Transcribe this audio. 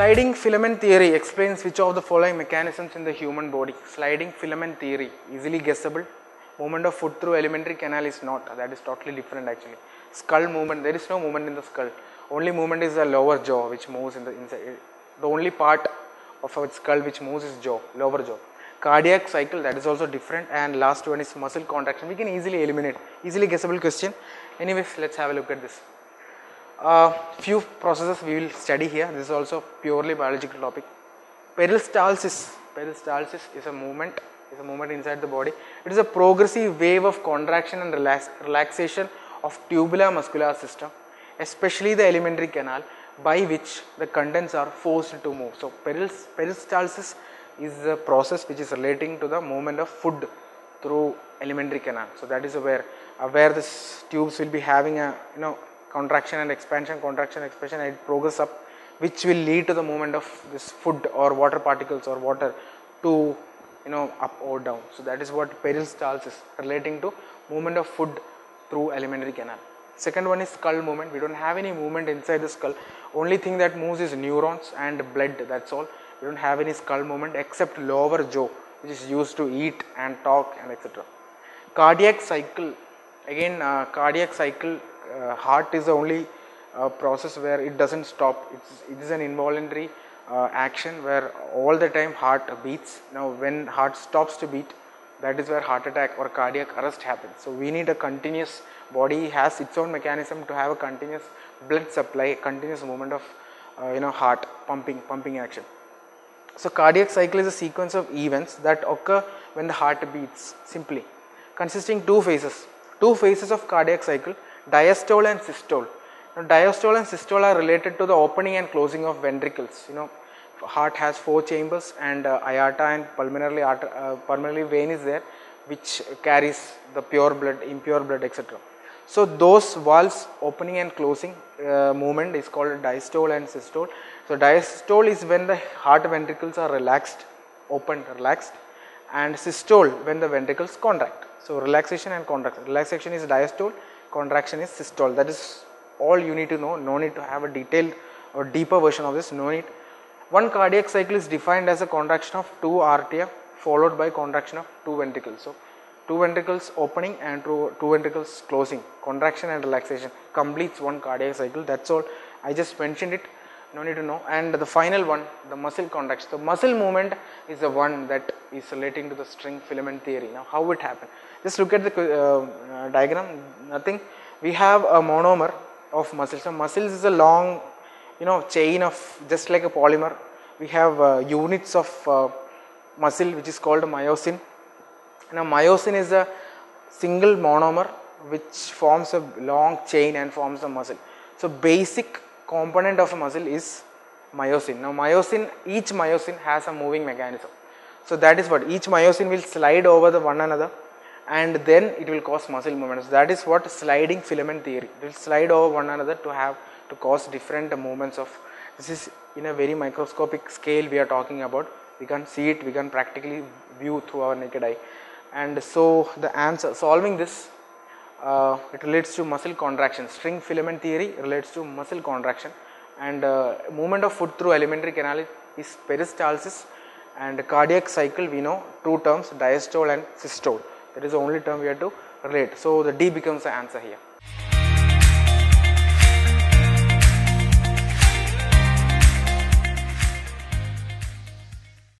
Sliding filament theory explains which of the following mechanisms in the human body. Sliding filament theory, easily guessable. Movement of foot through alimentary canal is not, that is totally different actually. Skull movement, there is no movement in the skull. Only movement is the lower jaw which moves in the inside. The only part of our skull which moves is jaw, lower jaw. Cardiac cycle, that is also different, and last one is muscle contraction. We can easily eliminate, easily guessable question. Anyways, let's have a look at this. Few processes we will study here. This is also purely biological topic. Peristalsis is a movement inside the body. It is a progressive wave of contraction and relaxation of tubular muscular system, especially the alimentary canal, by which the contents are forced to move. So peristalsis is a process which is relating to the movement of food through alimentary canal. So that is where this tubes will be having a contraction and expansion, and it progress up, which will lead to the movement of this food or water particles or water to up or down. So that is what peristalsis, relating to movement of food through alimentary canal. Second one is skull movement. We don't have any movement inside the skull. Only thing that moves is neurons and blood, that's all. We don't have any skull movement except lower jaw, which is used to eat and talk and etc. Cardiac cycle, again cardiac cycle, heart is the only process where it doesn't stop. It is an involuntary action where all the time heart beats. Now when heart stops to beat, that is where heart attack or cardiac arrest happens. So we need a continuous, body has its own mechanism to have a continuous blood supply, continuous movement of heart pumping action. So cardiac cycle is a sequence of events that occur when the heart beats, simply consisting two phases of cardiac cycle, diastole and systole. Now, diastole and systole are related to the opening and closing of ventricles. Heart has 4 chambers, and aorta and pulmonary vein is there, which carries the pure blood, impure blood, etc. So those valves opening and closing movement is called diastole and systole. So diastole is when the heart ventricles are relaxed, and systole when the ventricles contract. So relaxation and contraction. Relaxation is diastole, contraction is systole. That is all you need to know. No need to have a detailed or deeper version of this. No need. One cardiac cycle is defined as a contraction of 2 arteria followed by contraction of 2 ventricles. So 2 ventricles opening and 2 ventricles closing, contraction and relaxation completes one cardiac cycle. That's all. I just mentioned it. No need to know. And the final one, the muscle contraction. The muscle movement is the one that is relating to the string filament theory. Now how it happened? Just look at the diagram. Nothing. We have a monomer of muscles. So muscles is a long chain of, just like a polymer. We have units of muscle which is called myosin. Now myosin is a single monomer which forms a long chain and forms a muscle. So basic component of a muscle is myosin. Now each myosin has a moving mechanism. So that is what, each myosin will slide over the one another, and then it will cause muscle movements. That is what sliding filament theory. It will slide over one another to cause different movements of. This is in a very microscopic scale we are talking about. We can see it, we can practically view through our naked eye. And so the answer, solving this, it relates to muscle contraction. String filament theory relates to muscle contraction, and movement of foot through alimentary canal is peristalsis, and cardiac cycle we know 2 terms, diastole and systole. That is the only term we have to relate. So the D becomes the answer here.